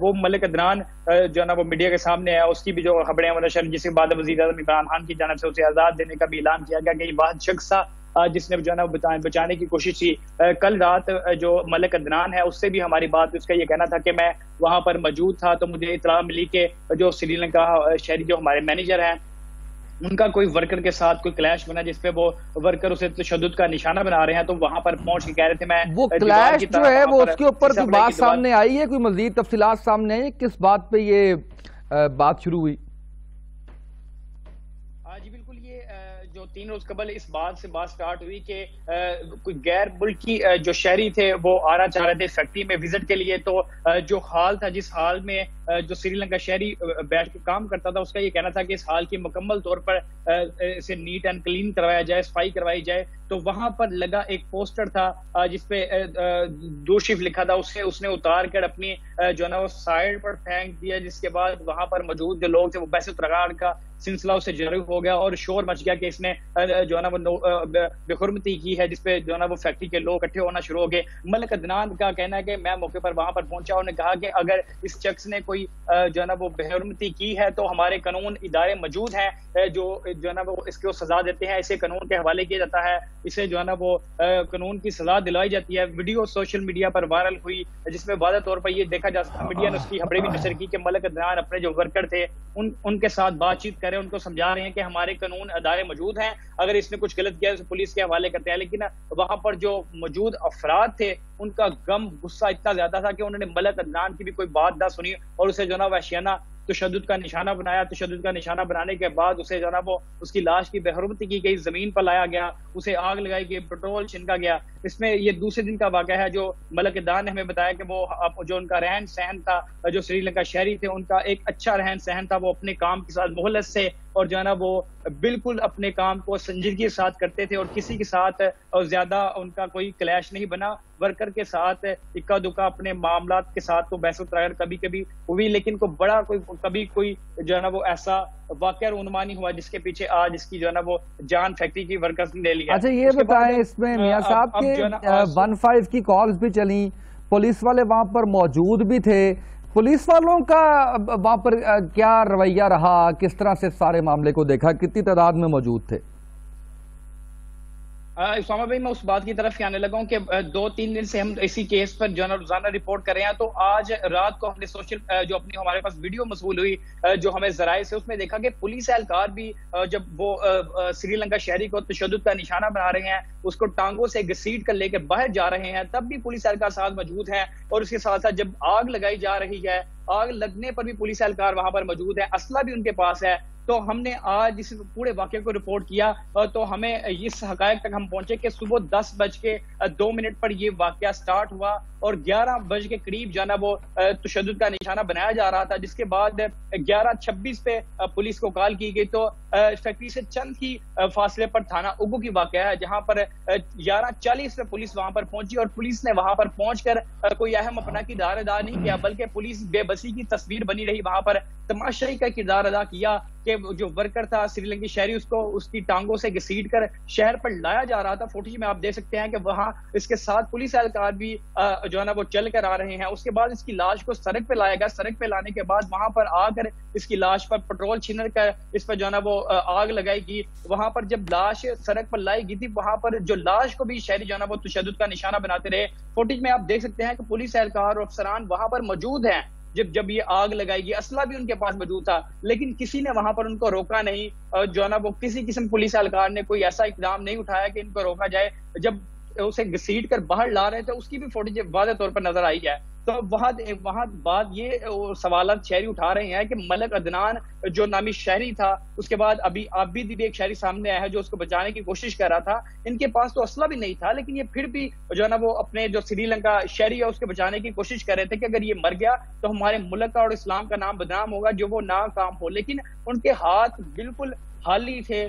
وہ ملک عدنان جو ہے نا وہ میڈیا کے سامنے ہے، اس کی بھی جو خبریں منتشر، جس کے بعد وزیر اعظم عمران خان کی جانب سے اسے آزاد دینے کا بھی اعلان کیا گیا کہ یہ واحد شخص تھا جس نے جو ہے نا بچانے کی کوشش کی۔ کل رات جو ملک عدنان ہے اس سے بھی ہماری بات، اس کا یہ کہنا تھا کہ میں وہاں پر موجود تھا تو مجھے اطلاع ملی کہ جو سری لنکا شہری جو ہمارے مینیجر ہیں ان کا کوئی ورکر کے ساتھ کوئی کلیش بنا، جس پہ وہ ورکر اسے تشدد کا نشانہ بنا رہے ہیں، تو وہاں پر پہنچ کے کہہ رہے تھے میں وہ کلیش جو ہے وہ اس کے اوپر کوئی بات سامنے آئی ہے، کوئی مزید تفصیلات سامنے آئی، کس بات پہ یہ بات شروع ہوئی؟ جی بالکل، یہ جو 3 روز قبل اس بات سے بات سٹارٹ ہوئی کہ کوئی غیر ملکی جو شہری تھے وہ آنا چاہ رہے تھے فیکٹری میں وزٹ کے لیے، تو جو حال تھا، جس حال میں جو سری لنکا شہری بیٹھ کے کام کرتا تھا، اس کا یہ کہنا تھا کہ اس حال کی مکمل طور پر اسے نیٹ اینڈ کلین کروایا جائے، صفائی کروائی جائے۔ تو وہاں پر لگا ایک پوسٹر تھا جس پہ دو شیف لکھا تھا، اس نے اتار کر اپنی جو ہے نا وہ سائڈ پر پھینک دیا، جس کے بعد وہاں پر موجود جو لوگ تھے وہ بحث و ترغار کا سلسلہ اس سے جاری ہو گیا اور شور مچ گیا کہ اس نے جو ہے نا وہ بے حرمتی کی ہے، جس پہ جو ہے نا وہ فیکٹری کے لوگ اکٹھے ہونا شروع ہو گئے۔ ملک عدنان کا کہنا ہے کہ میں موقع پر وہاں پر پہنچا، انہوں نے کہا کہ اگر اس شخص نے کوئی جو ہے نا وہ بے حرمتی کی ہے تو ہمارے قانون ادارے موجود ہیں جو ہے نا وہ اس کو سزا دیتے ہیں، اسے قانون کے حوالے کیا جاتا ہے، اسے جو ہے نا وہ قانون کی سزا دلائی جاتی ہے۔ ویڈیو سوشل میڈیا پر وائرل ہوئی جس میں واضح طور پر یہ دیکھا جا سکتا، میڈیا نے اس کی خبریں بھی نشر کی کہ ملک عدنان اپنے جو ورکر تھے ان کے ساتھ بات چیت کرے، ان کو سمجھا رہے ہیں کہ ہمارے قانون ادارے موجود ہیں، اگر اس نے کچھ غلط کیا تو پولیس کے حوالے کرتے ہیں۔ لیکن وہاں پر جو موجود افراد تھے ان کا غم غصہ اتنا زیادہ تھا کہ انہوں نے ملک عدنان کی بھی کوئی بات نہ سنی اور اسے جو ہے نا وحشیانہ تشدد کا نشانہ بنایا۔ تشدد کا نشانہ بنانے کے بعد اسے جو ہے نا وہ اس کی لاش کی بے حرمتی کی گئی، زمین پر لایا گیا، اسے آگ لگائی گئی، پیٹرول چھنکا گیا۔ اس میں یہ دوسرے دن کا واقعہ ہے جو ملک عدنان نے ہمیں بتایا کہ وہ جو ان کا رہن سہن تھا، جو سری لنکا شہری تھے ان کا ایک اچھا رہن سہن تھا، وہ اپنے کام کے ساتھ مخلص تھے اور جو ہے نا وہ بالکل اپنے کام کو سنجیدگی کے ساتھ کرتے تھے اور کسی کے ساتھ زیادہ ان کا کوئی کلیش نہیں بنا۔ ورکر کے ساتھ اکا دکا اپنے معاملات کے ساتھ تو بحث و ترغار کبھی کبھی ہوئی، لیکن کبھی کوئی جو ہے نا وہ ایسا واقعہ رونما نہیں ہوا جس کے پیچھے آج اس کی جو ہے نا وہ جان فیکٹری کی ورکرز نے لے لیا۔ اچھا یہ بتائیں اس میں میاں صاحب کے 15 کی کالز بھی چلیں، پولیس والے وہاں پر موجود بھی تھے، پولیس والوں کا وہاں پر کیا رویہ رہا، کس طرح سے سارے معاملے کو دیکھا، کتنی تعداد میں موجود تھے؟ اسامہ بھائی میں اس بات کی طرف آنے لگا ہوں کہ 2-3 دن سے ہم اسی کیس پر جو ہے نا روزانہ رپورٹ کر رہے ہیں، تو آج رات کو ہم نے جو اپنی ہمارے پاس ویڈیو موصول ہوئی جو ہمیں ذرائع سے، اس میں دیکھا کہ پولیس اہلکار بھی جب وہ سری لنکا شہری کو تشدد کا نشانہ بنا رہے ہیں، اس کو ٹانگوں سے گھسیٹ کر لے کے باہر جا رہے ہیں، تب بھی پولیس اہلکار ساتھ موجود ہیں اور اس کے ساتھ ساتھ جب آگ لگائی جا رہی ہے، آگ لگنے پر بھی پولیس اہلکار وہاں پر موجود ہے، اسلحہ بھی ان کے پاس ہے۔ تو ہم نے آج اس پورے واقعے کو رپورٹ کیا تو ہمیں اس حقائق تک ہم پہنچے کہ صبح 10:02 پر یہ واقعہ سٹارٹ ہوا اور 11 بج کے قریب جو ہے نا وہ تشدد کا نشانہ بنایا جا رہا تھا، جس کے بعد 11:26 پہ پولیس کو کال کی گئی۔ تو فیکٹری سے چند ہی فاصلے پر تھانہ اگو کی واقعہ ہے جہاں پر 11:40 پہ پولیس وہاں پر پہنچی اور پولیس نے وہاں پر پہنچ کر کوئی اہم اپنا کردار ادا نہیں کیا، بلکہ پولیس بے بسی کی تصویر بنی رہی، وہاں پر تماشائی کا کردار ادا کیا کہ جو ورکر تھا سری لنکی شہری، اس کی ٹانگوں سے گھسیٹ کر شہر پر لایا جا رہا تھا۔ فوٹیج میں آپ دیکھ سکتے ہیں کہ وہاں اس کے ساتھ پولیس اہلکار بھی جو ہے نا وہ چل کر آ رہے ہیں۔ اس کے بعد اس کی لاش کو سڑک پہ لایا گیا، سڑک پہ لانے کے بعد وہاں پر آ کر اس کی لاش پر پیٹرول چھینر کر اس پر جو ہے نا وہ آگ لگائی گئی۔ وہاں پر جب لاش سڑک پر لائی گئی تھی، وہاں پر جو لاش کو بھی شہری جو ہے نا وہ تشدد کا نشانہ بناتے رہے۔ فوٹیج میں آپ دیکھ سکتے ہیں کہ پولیس اہلکار اور افسران وہاں پر موجود ہیں جب یہ آگ لگائی گئی، اسلحہ بھی ان کے پاس موجود تھا، لیکن کسی نے وہاں پر ان کو روکا نہیں، جو ہے نا وہ کسی قسم پولیس اہلکار نے کوئی ایسا اقدام نہیں اٹھایا کہ ان کو روکا جائے۔ جب اسے گھسیٹ کر باہر لا رہے تھے اس کی بھی فوٹیج واضح طور پر نظر آئی ہے۔ تو وہاں بات یہ سوالات شہری اٹھا رہے ہیں کہ ملک عدنان جو نامی شہری تھا، اس کے بعد ابھی بھی ایک شہری سامنے آیا ہے جو اس کو بچانے کی کوشش کر رہا تھا، ان کے پاس تو اسلحہ بھی نہیں تھا، لیکن یہ پھر بھی جو ہے نا وہ اپنے جو سری لنکا شہری ہے اس کو بچانے کی کوشش کر رہے تھے کہ اگر یہ مر گیا تو ہمارے ملک کا اور اسلام کا نام بدنام ہوگا، جو وہ ناکام ہو۔ لیکن ان کے ہاتھ بالکل خالی تھے،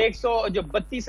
132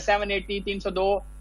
780 302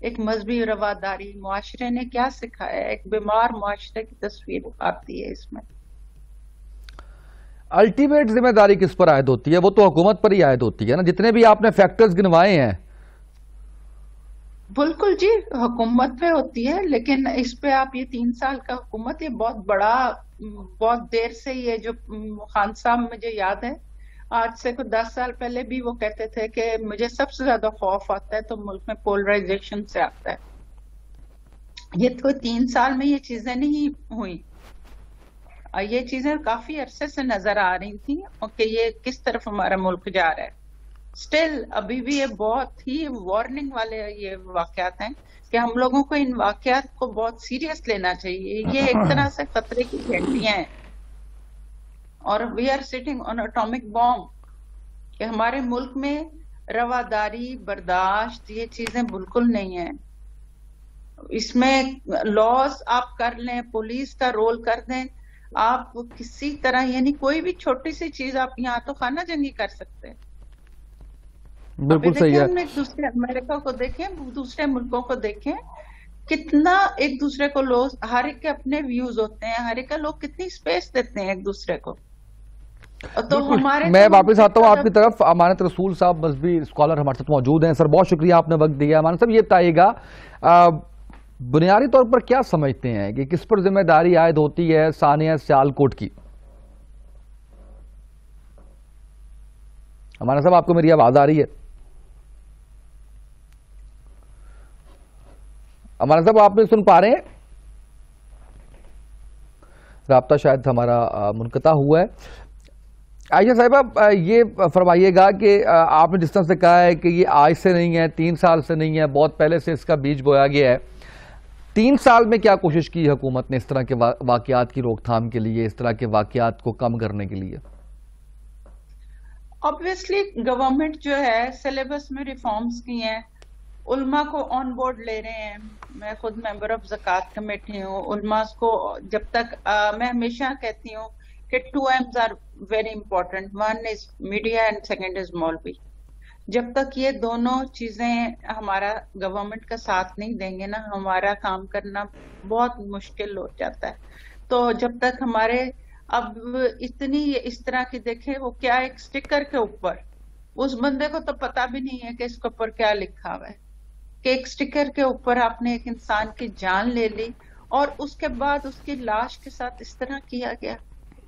ایک مذہبی رواداری معاشرے نے کیا سکھایا؟ ایک بیمار معاشرے کی تصویر آتی ہے اس میں. الٹیمیٹ ذمہ داری کس پر عائد ہوتی ہے؟ وہ تو حکومت پر ہی عائد ہوتی ہے نا، جتنے بھی آپ نے فیکٹرز گنوائے ہیں. بالکل جی، حکومت پہ ہوتی ہے، لیکن اس پہ آپ یہ 3 سال کا حکومت، یہ بہت بڑا، بہت دیر سے یہ جو خان صاحب مجھے یاد ہے آج سے کچھ 10 سال پہلے بھی وہ کہتے تھے کہ مجھے سب سے زیادہ خوف آتا ہے تو ملک میں پولرائزیشن سے آتا ہے. یہ تو 3 سال میں یہ چیزیں نہیں ہوئی، یہ چیزیں کافی عرصے سے نظر آ رہی تھیں کہ یہ کس طرف ہمارا ملک جا رہا ہے. سٹل ابھی بھی یہ بہت ہی وارننگ والے یہ واقعات ہیں کہ ہم لوگوں کو ان واقعات کو بہت سیریس لینا چاہیے. یہ ایک طرح سے خطرے کی گھنٹیاں ہیں اور we are sitting on atomic bomb کہ ہمارے ملک میں رواداری، برداشت، یہ چیزیں بالکل نہیں ہیں. اس میں لاز آپ کر لیں، پولیس کا رول کر دیں، آپ کسی طرح یعنی کوئی بھی چھوٹی سی چیز آپ یہاں تو خانہ جنگی کر سکتے ہیں. بالکل صحیح ہے. ہم ایک دوسرے امریکہ کو دیکھیں، دوسرے ملکوں کو دیکھیں، کتنا ایک دوسرے کو لوگ، ہر ایک کے اپنے ویوز ہوتے ہیں، ہر ایک کا لوگ کتنی اسپیس دیتے ہیں ایک دوسرے کو. تو ہمارے میں واپس آتا ہوں آپ کی طرف. امانت رسول صاحب مذہبی اسکالر ہمارے ساتھ موجود ہیں. سر بہت شکریہ آپ نے وقت دیا. امانت صاحب یہ بتائیے گا بنیادی طور پر کیا سمجھتے ہیں کہ کس پر ذمہ داری عائد ہوتی ہے ثانیہ سیالکوٹ کی؟ امانت صاحب آپ کو میری آواز آ رہی ہے؟ امانت صاحب آپ نے سن پا رہے ہیں؟ رابطہ شاید ہمارا منقطع ہوا ہے. عائشہ صاحبہ یہ فرمائیے گا کہ آپ نے جس طرح سے کہا ہے کہ یہ آج سے نہیں ہے، 3 سال سے نہیں ہے، بہت پہلے سے اس کا بیج بویا گیا ہے. 3 سال میں کیا کوشش کی حکومت نے اس طرح کے واقعات کی روک تھام کے لیے، اس طرح کے واقعات کو کم کرنے کے لیے؟ obviously گورنمنٹ جو ہے سلیبس میں ریفارمز کی ہیں، علماء کو آن بورڈ لے رہے ہیں. میں خود ممبر آف زکوٰۃ کمیٹی ہوں. علماء کو جب تک میں ہمیشہ کہتی ہوں کہ 2 M's are very important. One is media and second is مولوی. جب تک یہ دونوں چیزیں ہمارا گورنمنٹ کا ساتھ نہیں دیں گے نا، ہمارا کام کرنا بہت مشکل ہو جاتا ہے. تو جب تک ہمارے اب اتنی اس طرح کی دیکھیں، وہ کیا ایک سٹیکر کے اوپر، اس بندے کو تو پتا بھی نہیں ہے کہ اس کے اوپر کیا لکھا ہوا ہے، کہ ایک سٹیکر کے اوپر آپ نے ایک انسان کی جان لے لی اور اس کے بعد اس کی لاش کے ساتھ اس طرح کیا گیا.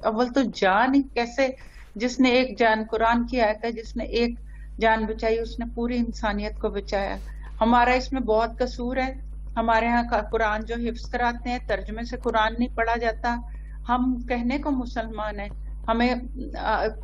اول تو جان ہی کیسے، جس نے ایک جان، قرآن کی آیت ہے، جس نے ایک جان بچائی اس نے پوری انسانیت کو بچایا. ہمارا اس میں بہت قصور ہے. ہمارے ہاں کا قرآن جو حفظ کراتے ہیں، ترجمے سے قرآن نہیں پڑھا جاتا. ہم کہنے کو مسلمان ہیں، ہمیں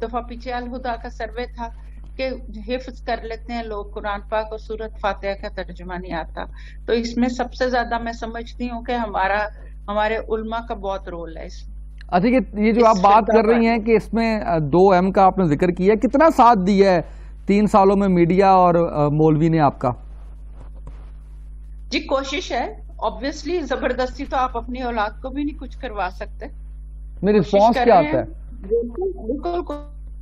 دفعہ پیچھے الہدا کا سروے تھا کہ حفظ کر لیتے ہیں لوگ قرآن پاک اور سورت فاتحہ کا ترجمہ نہیں آتا. تو اس میں سب سے زیادہ میں سمجھتی ہوں کہ ہمارے علماء کا بہت رول ہے اس میں. اچھا، یہ جو آپ بات کر رہی ہیں کہ اس میں 2 M کا آپ نے ذکر کیا، کتنا ساتھ دیا ہے 3 سالوں میں میڈیا اور مولوی نے آپ کا؟ جی کوشش ہے. obviously زبردستی تو آپ اپنی اولاد کو بھی نہیں کچھ کروا سکتے. میری رسپانس کیا آتا ہے؟ بالکل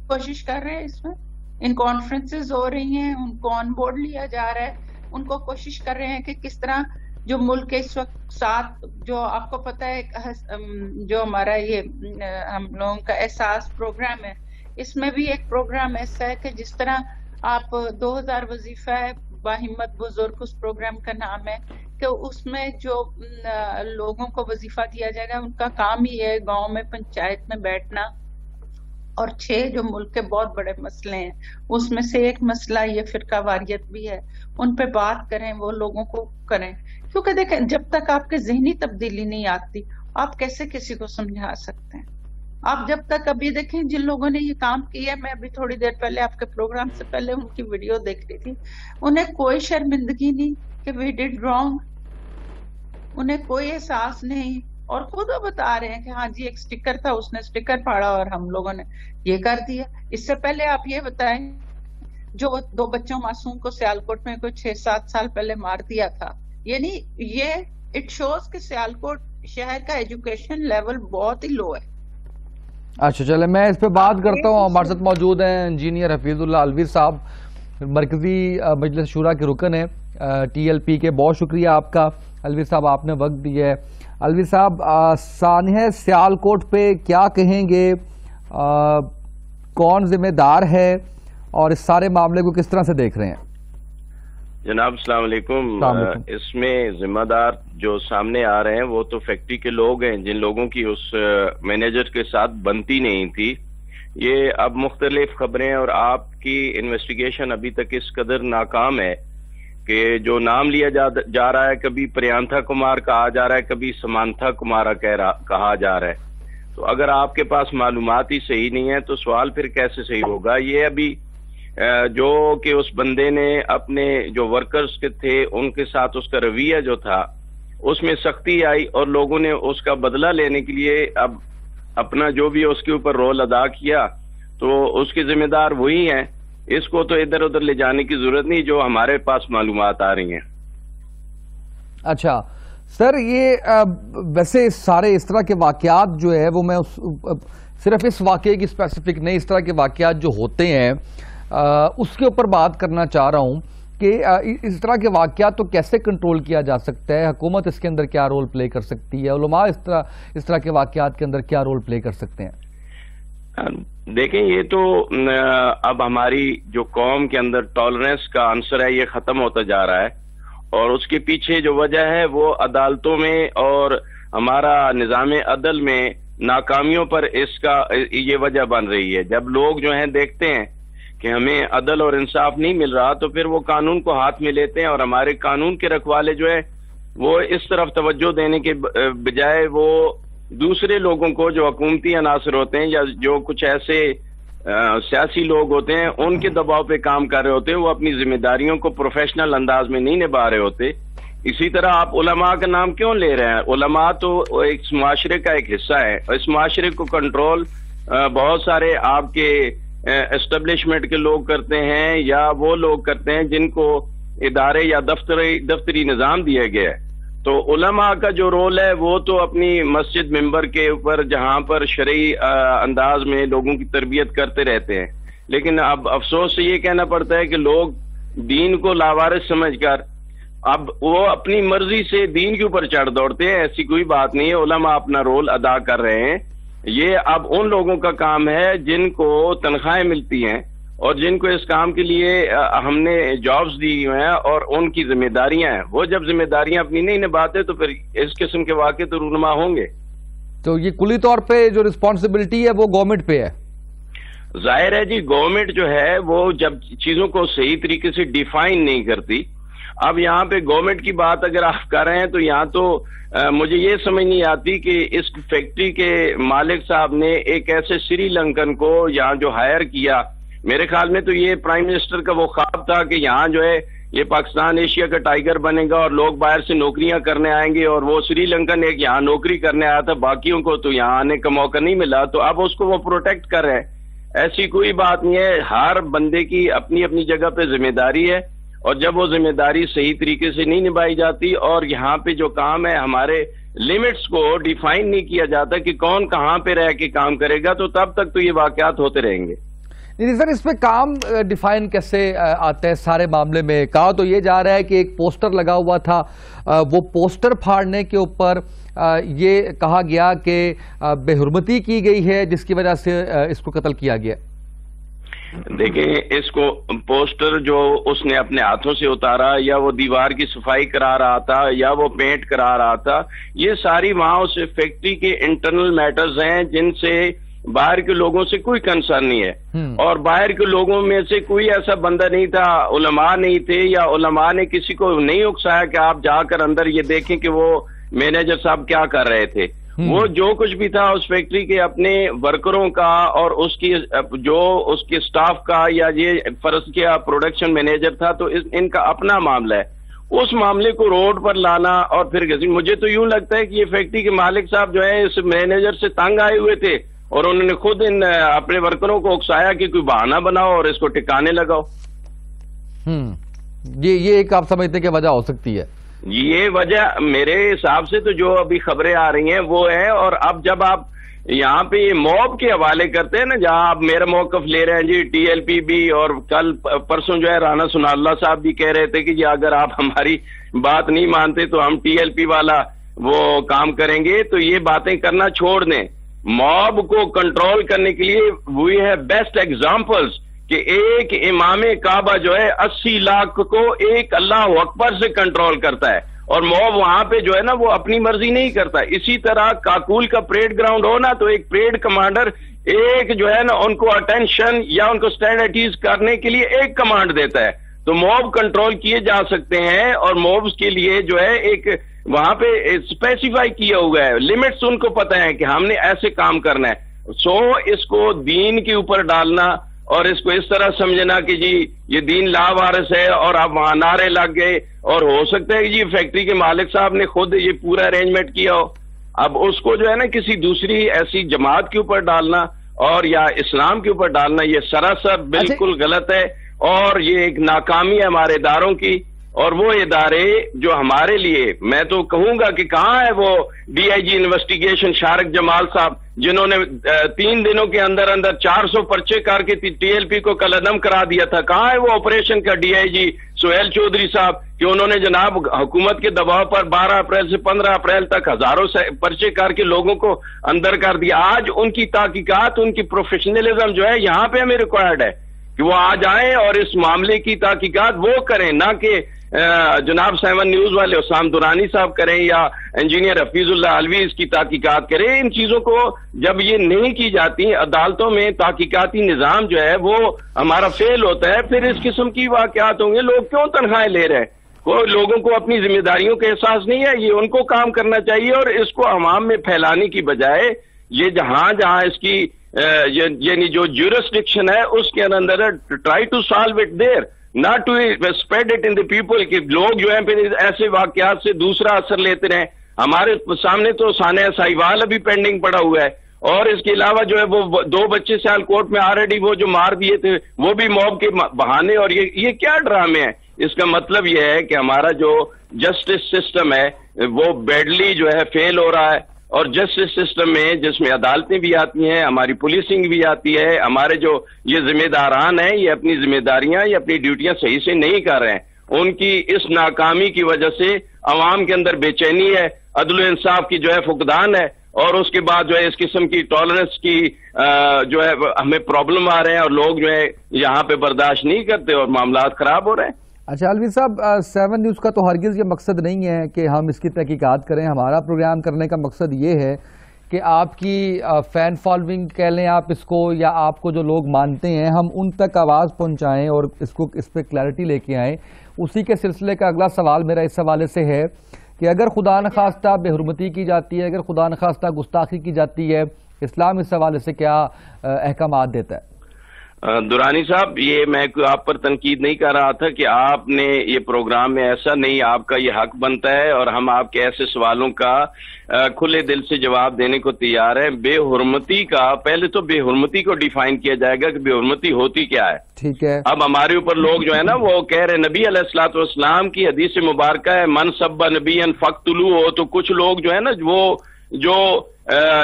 کوشش کر رہے ہیں. اس میں ان کانفرنسز ہو رہی ہیں، ان کو آن بورڈ لیا جا رہا ہے، ان کو کوشش کر رہے ہیں کہ کس طرح جو ملک کے اس وقت ساتھ، جو آپ کو پتہ ہے جو ہمارا یہ ہم لوگوں کا احساس پروگرام ہے، اس میں بھی ایک پروگرام ایسا ہے کہ جس طرح آپ 2000 وظیفہ ہے باہمت بزرگ، اس پروگرام کا نام ہے، کہ اس میں جو لوگوں کو وظیفہ دیا جائے گا ان کا کام ہی ہے گاؤں میں پنچایت میں بیٹھنا. اور 6 جو ملک کے بہت بڑے مسئلے ہیں اس میں سے ایک مسئلہ یہ فرقہ واریت بھی ہے، ان پہ بات کریں، وہ لوگوں کو کریں. کیونکہ دیکھیں جب تک آپ کے ذہنی تبدیلی نہیں آتی آپ کیسے کسی کو سمجھا سکتے ہیں؟ آپ جب تک ابھی دیکھیں جن لوگوں نے یہ کام کیا، میں ابھی تھوڑی دیر پہلے آپ کے پروگرام سے پہلے ان کی ویڈیو دیکھ رہی تھی، انہیں کوئی شرمندگی نہیں کہ وی ڈیڈ رانگ، انہیں کوئی احساس نہیں، اور خود وہ بتا رہے ہیں کہ ہاں جی ایک سٹیکر تھا، اس نے سٹیکر پھاڑا اور ہم لوگوں نے یہ کر دیا. اس سے پہلے آپ یہ بتائیں جو 2 بچوں معصوم کو سیالکوٹ میں کوئی 6-7 سال پہلے مار دیا تھا، یعنی یہ اٹ شوز کہ سیالکوٹ شہر کا ایجوکیشن لیول بہت ہی لو ہے. اچھا چلے میں اس پہ بات کرتا ہوں. ہمارے ساتھ موجود ہیں انجینئر حفیظ اللہ علوی صاحب، مرکزی مجلس شورا کے رکن ہیں. TLP کے. بہت شکریہ آپ کا الوی صاحب, آپ نے وقت دیا ہے. الوی صاحب, سانحہ سیالکوٹ پہ کیا کہیں گے, کون ذمہ دار ہے اور اس سارے معاملے کو کس طرح سے دیکھ رہے ہیں؟ جناب السلام علیکم. اس میں ذمہ دار جو سامنے آ رہے ہیں وہ تو فیکٹری کے لوگ ہیں جن لوگوں کی اس مینیجر کے ساتھ بنتی نہیں تھی. یہ اب مختلف خبریں اور آپ کی انویسٹیگیشن ابھی تک اس قدر ناکام ہے کہ جو نام لیا جا رہا ہے, کبھی پریانتھا کمار کہا جا رہا ہے, کبھی سمانتھا کمارا کہا جا رہا ہے. تو اگر آپ کے پاس معلومات ہی صحیح نہیں ہے تو سوال پھر کیسے صحیح ہوگا؟ یہ ابھی جو کہ اس بندے نے اپنے جو ورکرز کے تھے ان کے ساتھ اس کا رویہ جو تھا اس میں سختی آئی اور لوگوں نے اس کا بدلہ لینے کے لیے اب اپنا جو بھی اس کے اوپر رول ادا کیا تو اس کے ذمہ دار وہی ہیں. اس کو تو ادھر ادھر لے جانے کی ضرورت نہیں جو ہمارے پاس معلومات آ رہی ہیں. اچھا سر, یہ ویسے سارے اس طرح کے واقعات جو ہے وہ میں صرف اس واقعے کی اسپیسیفک نہیں, اس طرح کے واقعات جو ہوتے ہیں اس کے اوپر بات کرنا چاہ رہا ہوں کہ اس طرح کے واقعات تو کیسے کنٹرول کیا جا سکتا ہے, حکومت اس کے اندر کیا رول پلے کر سکتی ہے, علماء اس طرح کے واقعات کے اندر کیا رول پلے کر سکتے ہیں؟ دیکھیں, یہ تو اب ہماری جو قوم کے اندر ٹالرنس کا عنصر ہے یہ ختم ہوتا جا رہا ہے اور اس کے پیچھے جو وجہ ہے وہ عدالتوں میں اور ہمارا نظام عدل میں ناکامیوں پر اس کا یہ وجہ بن رہی ہے. جب لوگ جو ہیں دیکھتے ہیں کہ ہمیں عدل اور انصاف نہیں مل رہا تو پھر وہ قانون کو ہاتھ میں لیتے ہیں اور ہمارے قانون کے رکھوالے جو ہے وہ اس طرف توجہ دینے کے بجائے وہ دوسرے لوگوں کو جو حکومتی عناصر ہوتے ہیں یا جو کچھ ایسے سیاسی لوگ ہوتے ہیں ان کے دباؤ پہ کام کر رہے ہوتے ہیں, وہ اپنی ذمہ داریوں کو پروفیشنل انداز میں نہیں نبھا رہے ہوتے. اسی طرح آپ علماء کا نام کیوں لے رہے ہیں؟ علماء تو ایک معاشرے کا ایک حصہ ہے. اس معاشرے کو کنٹرول بہت سارے آپ کے اسٹیبلشمنٹ کے لوگ کرتے ہیں یا وہ لوگ کرتے ہیں جن کو ادارے یا دفتری نظام دیا گیا ہے. تو علماء کا جو رول ہے وہ تو اپنی مسجد ممبر کے اوپر جہاں پر شرعی انداز میں لوگوں کی تربیت کرتے رہتے ہیں, لیکن اب افسوس سے یہ کہنا پڑتا ہے کہ لوگ دین کو لاوارث سمجھ کر اب وہ اپنی مرضی سے دین کے اوپر چڑھ دوڑتے ہیں. ایسی کوئی بات نہیں ہے, علماء اپنا رول ادا کر رہے ہیں. یہ اب ان لوگوں کا کام ہے جن کو تنخواہیں ملتی ہیں اور جن کو اس کام کے لیے ہم نے جابز دی ہیں اور ان کی ذمہ داریاں ہیں. وہ جب ذمہ داریاں اپنی نہیں نبھاتے تو پھر اس قسم کے واقعے تو رونما ہوں گے. تو یہ کلی طور پہ جو رسپانسبلٹی ہے وہ گورنمنٹ پہ ہے. ظاہر ہے جی, گورنمنٹ جو ہے وہ جب چیزوں کو صحیح طریقے سے ڈیفائن نہیں کرتی. اب یہاں پہ گورنمنٹ کی بات اگر آپ کر رہے ہیں تو یہاں تو مجھے یہ سمجھ نہیں آتی کہ اس فیکٹری کے مالک صاحب نے ایک ایسے سری لنکن کو یہاں جو ہائر کیا, میرے خیال میں تو یہ پرائم منسٹر کا وہ خواب تھا کہ یہاں جو ہے یہ پاکستان ایشیا کا ٹائیگر بنے گا اور لوگ باہر سے نوکریاں کرنے آئیں گے, اور وہ سری لنکن ایک یہاں نوکری کرنے آیا تھا, باقیوں کو تو یہاں آنے کا موقع نہیں ملا, تو اب اس کو وہ پروٹیکٹ کر رہے ہیں. ایسی کوئی بات نہیں ہے, ہر بندے کی اپنی اپنی جگہ پہ ذمہ داری ہے اور جب وہ ذمہ داری صحیح طریقے سے نہیں نبھائی جاتی اور یہاں پہ جو کام ہے ہمارے لمٹس کو ڈیفائن نہیں کیا جاتا کہ کون کہاں پہ رہ کے کام کرے گا, تو تب تک تو یہ واقعات ہوتے رہیں گے. نہیں سر, اس پہ کام ڈیفائن کیسے آتا ہے سارے معاملے میں؟ کہا تو یہ جا رہا ہے کہ ایک پوسٹر لگا ہوا تھا, وہ پوسٹر پھاڑنے کے اوپر یہ کہا گیا کہ بے حرمتی کی گئی ہے جس کی وجہ سے اس کو قتل کیا گیا. دیکھیں, اس کو پوسٹر جو اس نے اپنے ہاتھوں سے اتارا یا وہ دیوار کی صفائی کرا رہا تھا یا وہ پینٹ کرا رہا تھا, یہ ساری وہاں اس فیکٹری کے انٹرنل میٹرز ہیں جن سے باہر کے لوگوں سے کوئی کنسرن نہیں ہے. اور باہر کے لوگوں میں سے کوئی ایسا بندہ نہیں تھا, علماء نہیں تھے یا علماء نے کسی کو نہیں اکسایا کہ آپ جا کر اندر یہ دیکھیں کہ وہ مینیجر صاحب کیا کر رہے تھے. وہ جو کچھ بھی تھا اس فیکٹری کے اپنے ورکروں کا اور اس کی جو اس کے سٹاف کا یا یہ فرض کیا پروڈکشن مینیجر تھا, تو ان کا اپنا معاملہ ہے. اس معاملے کو روڈ پر لانا اور پھر مجھے تو یوں لگتا ہے کہ یہ فیکٹری کے مالک صاحب جو ہے اس مینیجر سے تنگ آئے ہوئے تھے اور انہوں نے خود اپنے ورکروں کو اکسایا کہ کوئی بہانہ بناؤ اور اس کو ٹکانے لگاؤ. یہ ایک آپ سمجھتے کہ وجہ ہو سکتی ہے؟ یہ وجہ میرے حساب سے تو جو ابھی خبریں آ رہی ہیں وہ ہے. اور اب جب آپ یہاں پہ یہ موب کے حوالے کرتے ہیں نا، جہاں آپ میرا موقف لے رہے ہیں جی ٹی ایل پی بھی، اور کل پرسوں جو ہے رانا ثناء اللہ صاحب بھی کہہ رہے تھے کہ جی اگر آپ ہماری بات نہیں مانتے تو ہم ٹی ایل پی والا وہ کام کریں گے، تو یہ باتیں کرنا چھوڑ دیں. موب کو کنٹرول کرنے کے لیے وی ہیو بیسٹ ایگزامپلز کہ ایک امام کعبہ جو ہے 80 لاکھ کو ایک اللہ اکبر سے کنٹرول کرتا ہے، اور موب وہاں پہ جو ہے نا وہ اپنی مرضی نہیں کرتا. اسی طرح کاکول کا پریڈ گراؤنڈ ہو نا، تو ایک پریڈ کمانڈر ایک جو ہے نا ان کو اٹینشن یا ان کو اسٹینڈ ایٹ ایز کرنے کے لیے ایک کمانڈ دیتا ہے. تو موب کنٹرول کیے جا سکتے ہیں، اور موبس کے لیے جو ہے ایک وہاں پہ اسپیسیفائی کیا ہوا ہے، لمٹس ان کو پتہ ہے کہ ہم نے ایسے کام کرنا ہے. سو اس کو دین کے اوپر ڈالنا اور اس کو اس طرح سمجھنا کہ جی یہ دین لا وارث ہے اور آپ وہاں نعرے لگ گئے، اور ہو سکتا ہے کہ جی فیکٹری کے مالک صاحب نے خود یہ پورا ارینجمنٹ کیا ہو، اب اس کو جو ہے نا کسی دوسری ایسی جماعت کے اوپر ڈالنا اور یا اسلام کے اوپر ڈالنا یہ سراسر بالکل غلط ہے، اور یہ ایک ناکامی ہے ہمارے اداروں کی. اور وہ ادارے جو ہمارے لیے، میں تو کہوں گا کہ کہاں ہے وہ D I G investigation Shariq Jamal صاحب، جنہوں نے 3 دنوں کے اندر 400 پرچے کر کے ٹی ایل پی کو قلعدم کرا دیا تھا. کہاں ہے وہ آپریشن کا ڈی آئی جی سہیل چودھری صاحب کہ انہوں نے جناب حکومت کے دباؤ پر 12 اپریل سے 15 اپریل تک ہزاروں پرچے کر کے لوگوں کو اندر کر دیا. آج ان کی تحقیقات، ان کی پروفیشنلزم جو ہے یہاں پہ ہمیں ریکوائرڈ ہے کہ وہ آ جائیں اور اس معاملے کی تحقیقات وہ کریں، نہ کہ جناب 7 نیوز والے اسام دورانی صاحب کریں یا انجینئر حفیظ اللہ علوی اس کی تحقیقات کریں. ان چیزوں کو جب یہ نہیں کی جاتی عدالتوں میں، تحقیقاتی نظام جو ہے وہ ہمارا فیل ہوتا ہے، پھر اس قسم کی واقعات ہوں گے. لوگ کیوں تنخواہیں لے رہے ہیں؟ کوئی لوگوں کو اپنی ذمہ داریوں کا احساس نہیں ہے، یہ ان کو کام کرنا چاہیے، اور اس کو عوام میں پھیلانے کی بجائے یہ جہاں جہاں اس کی یعنی جو جورسڈکشن ہے اس کے اندر try to solve it there, not to spread it in the people, کہ لوگ جو ہیں پھر ایسے واقعات سے دوسرا اثر لیتے رہیں. ہمارے سامنے تو سانحہ ساہیوال ابھی پینڈنگ پڑا ہوا ہے، اور اس کے علاوہ جو ہے وہ 2 بچے سیال کوٹ میں آلریڈی وہ جو مار دیے تھے وہ بھی موب کے بہانے. اور یہ کیا ڈرامے ہیں؟ اس کا مطلب یہ ہے کہ ہمارا جو جسٹس سسٹم ہے وہ بیڈلی جو ہے فیل ہو رہا ہے، اور جسٹس سسٹم میں جس میں عدالتیں بھی آتی ہیں، ہماری پولیسنگ بھی آتی ہے، ہمارے جو یہ ذمہ داران ہیں یہ اپنی ذمہ داریاں یا اپنی ڈیوٹیاں صحیح سے نہیں کر رہے ہیں. ان کی اس ناکامی کی وجہ سے عوام کے اندر بے چینی ہے، عدل و انصاف کی جو ہے فقدان ہے، اور اس کے بعد جو ہے اس قسم کی ٹالرنس کی جو ہے ہمیں پرابلم آ رہے ہیں، اور لوگ جو ہے یہاں پہ برداشت نہیں کرتے اور معاملات خراب ہو رہے ہیں. اچھا علوی صاحب، 7 نیوز کا تو ہرگز یہ مقصد نہیں ہے کہ ہم اس کی تحقیقات کریں. ہمارا پروگرام کرنے کا مقصد یہ ہے کہ آپ کی فین فالوئنگ کہہ لیں آپ اس کو، یا آپ کو جو لوگ مانتے ہیں، ہم ان تک آواز پہنچائیں اور اس پہ کلیئرٹی لے کے آئیں. اسی کے سلسلے کا اگلا سوال میرا اس حوالے سے ہے کہ اگر خدا نخواستہ بے حرمتی کی جاتی ہے، اگر خدا نخواستہ گستاخی کی جاتی ہے، اسلام اس حوالے سے کیا احکامات دیتا ہے؟ دورانی صاحب، یہ میں آپ پر تنقید نہیں کر رہا تھا کہ آپ نے یہ پروگرام میں ایسا نہیں، آپ کا یہ حق بنتا ہے اور ہم آپ کے ایسے سوالوں کا کھلے دل سے جواب دینے کو تیار ہیں. بے حرمتی کا پہلے تو بے حرمتی کو ڈیفائن کیا جائے گا کہ بے حرمتی ہوتی کیا ہے. ٹھیک ہے، اب ہمارے اوپر لوگ جو ہے نا وہ کہہ رہے نبی علیہ الصلوۃ والسلام کی حدیث مبارکہ ہے من سب نبی فقتلوہ، تو کچھ لوگ جو ہے نا وہ جو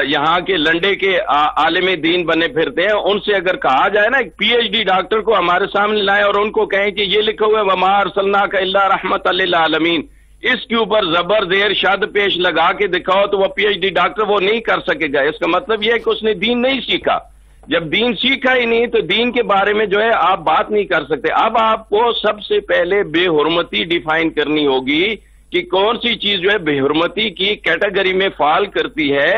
یہاں کے لنڈے کے عالم دین بنے پھرتے ہیں، ان سے اگر کہا جائے نا ایک پی ایچ ڈی ڈاکٹر کو ہمارے سامنے لائیں اور ان کو کہیں کہ یہ لکھا ہوا ہے وما ارسلناک الا رحمۃ للعالمین، اس کے اوپر زبر زیر شد پیش لگا کے دکھاؤ تو وہ پی ایچ ڈی ڈاکٹر وہ نہیں کر سکے گا. اس کا مطلب یہ ہے کہ اس نے دین نہیں سیکھا. جب دین سیکھا ہی نہیں تو دین کے بارے میں جو ہے آپ بات نہیں کر سکتے. اب آپ کو سب سے پہلے بے حرمتی ڈیفائن کرنی ہوگی کہ کون سی چیز جو ہے بے حرمتی کی کیٹیگری میں فال کرتی ہے،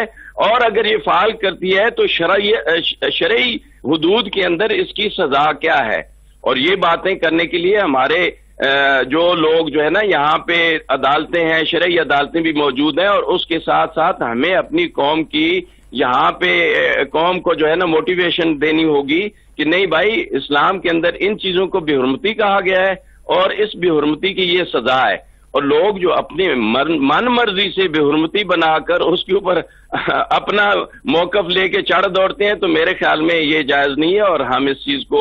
اور اگر یہ فال کرتی ہے تو شرعی حدود کے اندر اس کی سزا کیا ہے. اور یہ باتیں کرنے کے لیے ہمارے جو لوگ جو ہے نا یہاں پہ عدالتیں ہیں، شرعی عدالتیں بھی موجود ہیں، اور اس کے ساتھ ساتھ ہمیں اپنی قوم کی یہاں پہ قوم کو جو ہے نا موٹیویشن دینی ہوگی کہ نہیں بھائی، اسلام کے اندر ان چیزوں کو بے حرمتی کہا گیا ہے اور اس بے حرمتی کی یہ سزا ہے. اور لوگ جو اپنے من مرضی سے بے حرمتی بنا کر اس کے اوپر اپنا موقف لے کے چڑھ دوڑتے ہیں، تو میرے خیال میں یہ جائز نہیں ہے، اور ہم اس چیز کو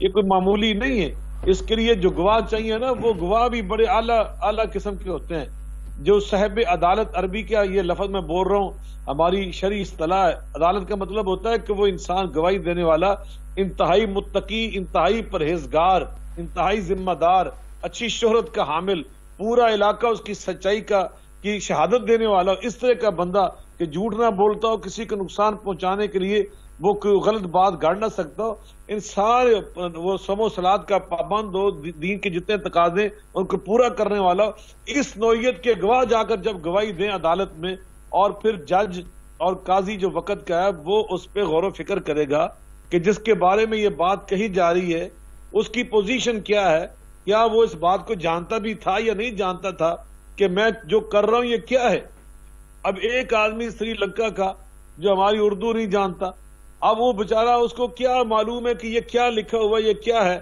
یہ کوئی معمولی نہیں ہے. اس کے لیے جو گواہ چاہیے نا وہ گواہ بھی بڑے اعلیٰ قسم کے ہوتے ہیں. جو صاحب عدالت، عربی کا یہ لفظ میں بول رہا ہوں، ہماری شرعی اصطلاح ہے. عدالت کا مطلب ہوتا ہے کہ وہ انسان گواہی دینے والا انتہائی متقی، انتہائی پرہیزگار، انتہائی ذمہ دار، اچھی شہرت کا حامل، پورا علاقہ اس کی سچائی کی شہادت دینے والا، اس طرح کا بندہ کہ جھوٹ نہ بولتا ہو، کسی کو نقصان پہنچانے کے لیے وہ کوئی غلط بات گاڑ نہ سکتا ہو، ان سارے وہ سم و صلات کا پابند ہو، دین کے جتنے تقاضے ان کو پورا کرنے والا ہو. اس نوعیت کے گواہ جا کر جب گواہی دیں عدالت میں، اور پھر جج اور قاضی جو وقت کا ہے وہ اس پہ غور و فکر کرے گا کہ جس کے بارے میں یہ بات کہی جا رہی ہے اس کی پوزیشن کیا ہے، کیا وہ اس بات کو جانتا بھی تھا یا نہیں جانتا تھا کہ میں جو کر رہا ہوں یہ کیا ہے. اب ایک آدمی سری لنکا کا جو ہماری اردو نہیں جانتا، اب وہ بیچارہ اس کو کیا معلوم ہے کہ یہ کیا لکھا ہوا، یہ کیا ہے.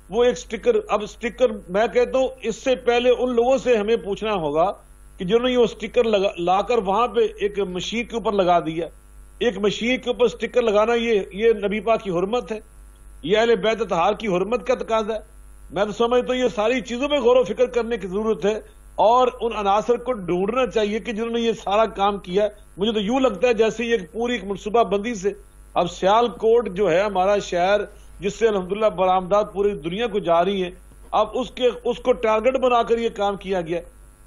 وہ ایک سٹیکر، اب سٹیکر میں کہتا ہوں اس سے پہلے ان لوگوں سے ہمیں پوچھنا ہوگا کہ جنہوں نے وہ سٹیکر لا کر وہاں پہ ایک مشین کے اوپر لگا دیا. ایک مشین کے اوپر سٹیکر لگانا یہ نبی پاک کی حرمت ہے، یہ اہل بیت اطہار کی حرمت کا تقاضا ہے. میں تو سمجھتا ہوں یہ ساری چیزوں پہ غور و فکر کرنے کی ضرورت ہے، اور ان عناصر کو ڈھونڈنا چاہیے کہ جنہوں نے یہ سارا کام کیا. مجھے تو یوں لگتا ہے جیسے یہ پوری منصوبہ بندی سے اب سیال کوٹ جو ہے ہمارا شہر جس سے الحمدللہ برآمدات پوری دنیا کو جا رہی ہیں، اب اس کو ٹارگٹ بنا کر یہ کام کیا گیا.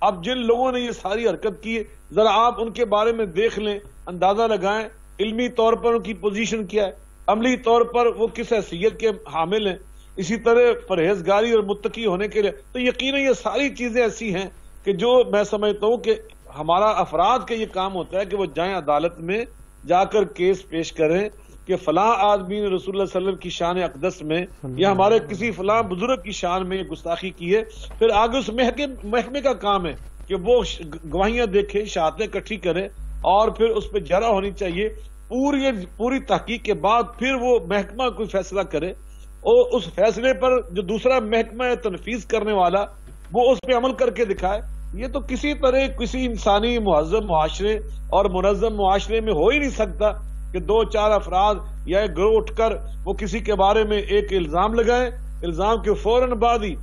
اب جن لوگوں نے یہ ساری حرکت کی ہے ذرا آپ ان کے بارے میں دیکھ لیں، اندازہ لگائیں علمی طور پر ان کی پوزیشن کیا ہے، عملی طور پر وہ کس حیثیت کے حامل ہیں، اسی طرح پرہیزگاری اور متقی ہونے کے لیے. تو یقیناً یہ ساری چیزیں ایسی ہیں کہ جو میں سمجھتا ہوں کہ ہمارا افراد کا یہ کام ہوتا ہے کہ وہ جائیں عدالت میں جا کر کیس پیش کریں کہ فلاں آدمی نے رسول اللہ صلی اللہ علیہ وسلم کی شان اقدس میں یا ہمارے کسی فلاں بزرگ کی شان میں گستاخی کی ہے. پھر آگے اس محکمے کا کام ہے کہ وہ گواہیاں دیکھیں، شہادتیں اکٹھی کریں، اور پھر اس پہ جرا ہونی چاہیے. پوری تحقیق کے بعد پھر وہ محکمہ کوئی فیصلہ کرے، اور اس فیصلے پر جو دوسرا محکمہ ہے تنفیذ کرنے والا وہ اس پہ عمل کر کے دکھائے. یہ تو کسی طرح کسی انسانی مہذب معاشرے اور منظم معاشرے میں ہو ہی نہیں سکتا کہ 2-4 افراد یا ایک گروہ اٹھ کر وہ کسی کے بارے میں ایک الزام لگائیں، الزام کے فوراً بعد ہی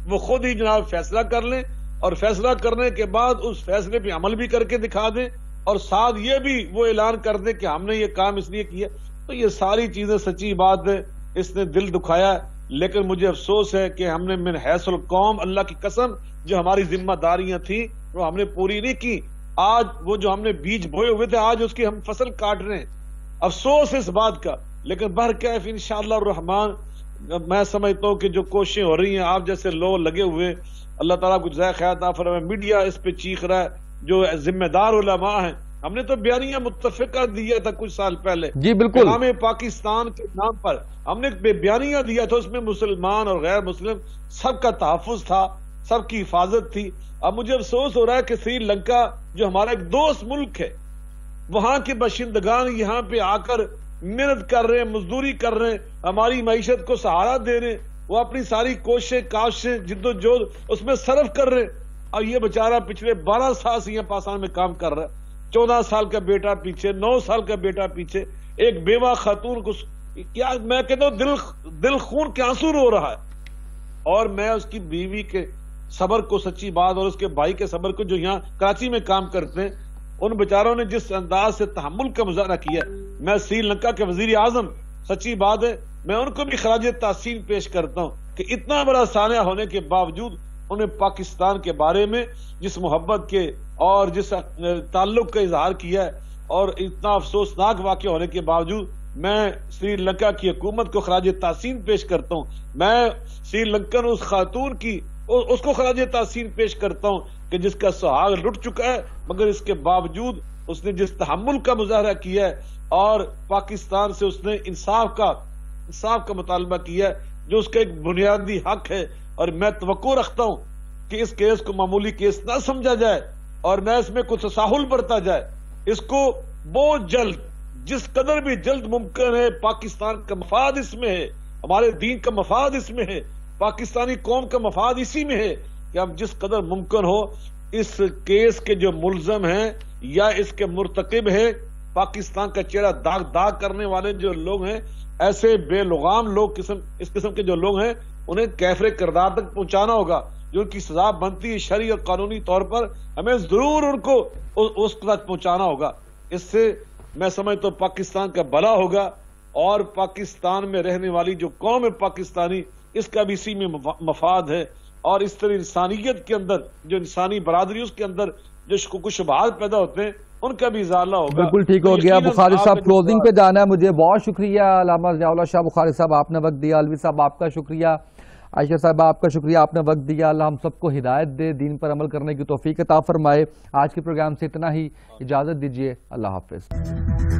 وہ خود ہی جناب فیصلہ کر لیں، اور فیصلہ کرنے کے بعد اس فیصلے پہ عمل بھی کر کے دکھا دیں، اور ساتھ یہ بھی وہ اعلان کر دیں کہ ہم نے یہ کام اس لیے کیا. تو یہ ساری چیزیں سچی بات ہے، اس نے دل دکھایا ہے. لیکن مجھے افسوس ہے کہ ہم نے من حیث القوم، اللہ کی قسم، جو ہماری ذمہ داریاں تھیں وہ ہم نے پوری نہیں کی. آج وہ جو ہم نے بیج بوئے ہوئے تھے آج اس کی ہم فصل کاٹ رہے ہیں. افسوس اس بات کا، لیکن بہرکیف انشاءاللہ الرحمن میں سمجھتا ہوں کہ جو کوششیں ہو رہی ہیں، آپ جیسے لوگ لگے ہوئے، اللہ تعالیٰ کو جزائے خیر عطا فرمائے. میڈیا اس پہ چیخ رہا ہے، جو ذمہ دار علماء ہیں. ہم نے تو بیانیہ متفقہ دیا تھا کچھ سال پہلے، جی بالکل، نام پاکستان کے نام پر ہم نے بیانیہ دیا تھا، اس میں مسلمان اور غیر مسلم سب کا تحفظ تھا، سب کی حفاظت تھی. اب مجھے افسوس ہو رہا ہے کہ سری لنکا جو ہمارا ایک دوست ملک ہے، وہاں کے باشندگان یہاں پہ آ کر محنت کر رہے ہیں، مزدوری کر رہے ہیں، ہماری معیشت کو سہارا دے رہے ہیں، وہ اپنی ساری کوششیں کاشیں جد و جہد اس میں صرف کر رہے ہیں. اور یہ بیچارہ پچھلے 12 سال سے یہاں پاکستان میں کام کر رہا ہے، 14 سال کا بیٹا پیچھے، 9 سال کا بیٹا پیچھے، ایک بیوہ خاتون کو کیا میں کہتا ہوں دل خون کے آنسو رو رہا ہے. اور میں اس کی بیوی کے صبر کو، سچی بات، اور اس کے بھائی کے صبر کو جو یہاں کراچی میں کام کرتے ہیں، ان بیچاروں نے جس انداز سے تحمل کا مظاہرہ کیا، میں سری لنکا کے وزیر اعظم، سچی بات ہے میں ان کو بھی خراج تحسین پیش کرتا ہوں کہ اتنا بڑا سانحہ ہونے کے باوجود انہیں پاکستان کے بارے میں جس محبت کے اور جس تعلق کا اظہار کیا ہے، اور اتنا افسوسناک واقعہ ہونے کے باوجود میں سری لنکا کی حکومت کو خراج تحسین پیش کرتا ہوں. میں سری لنکن اس خاتون کی اس کو خراج تحسین پیش کرتا ہوں کہ جس کا سہاگ لٹ چکا ہے، مگر اس کے باوجود اس نے جس تحمل کا مظاہرہ کیا ہے اور پاکستان سے اس نے انصاف کا مطالبہ کیا ہے، جو اس کا ایک بنیادی حق ہے. اور میں توقع رکھتا ہوں کہ اس کیس کو معمولی کیس نہ سمجھا جائے اور نہ اس میں کچھ تساہل برتا جائے. اس کو بہت جلد، جس قدر بھی جلد ممکن ہے، پاکستان کا مفاد اس میں ہے، ہمارے دین کا مفاد اس میں ہے، پاکستانی قوم کا مفاد اسی میں ہے کہ ہم جس قدر ممکن ہو اس کیس کے جو ملزم ہیں یا اس کے مرتکب ہیں پاکستان کا چہرہ داغ کرنے والے جو لوگ ہیں، ایسے بے لغام لوگ اس قسم کے جو لوگ ہیں، انہیں کیفر کردار تک پہنچانا ہوگا. جو ان کی سزا بنتی ہے شرعی اور قانونی طور پر، ہمیں ضرور ان کو اس تک پہنچانا ہوگا. اس سے میں سمجھتا ہوں پاکستان کا بھلا ہوگا، اور پاکستان میں رہنے والی جو قوم ہے پاکستانی، اس کا بھی اسی میں مفاد ہے. اور اس طرح انسانیت کے اندر، جو انسانی برادری اس کے اندر جو شکوک و شبہات پیدا ہوتے ہیں، ان کا بھی ازالہ ہوگا. بالکل ٹھیک ہو گیا. بخاری صاحب کلوزنگ پہ جانا ہے مجھے. بہت شکریہ علامہ ضیاء اللہ شاہ بخاری صاحب، آپ نے وقت دیا. الوی صاحب آپ کا شکریہ. عائشہ صاحب آپ کا شکریہ، آپ نے وقت دیا. اللہ ہم سب کو ہدایت دے، دین پر عمل کرنے کی توفیق عطا فرمائے. آج کے پروگرام سے اتنا ہی، اجازت دیجیے. اللہ حافظ.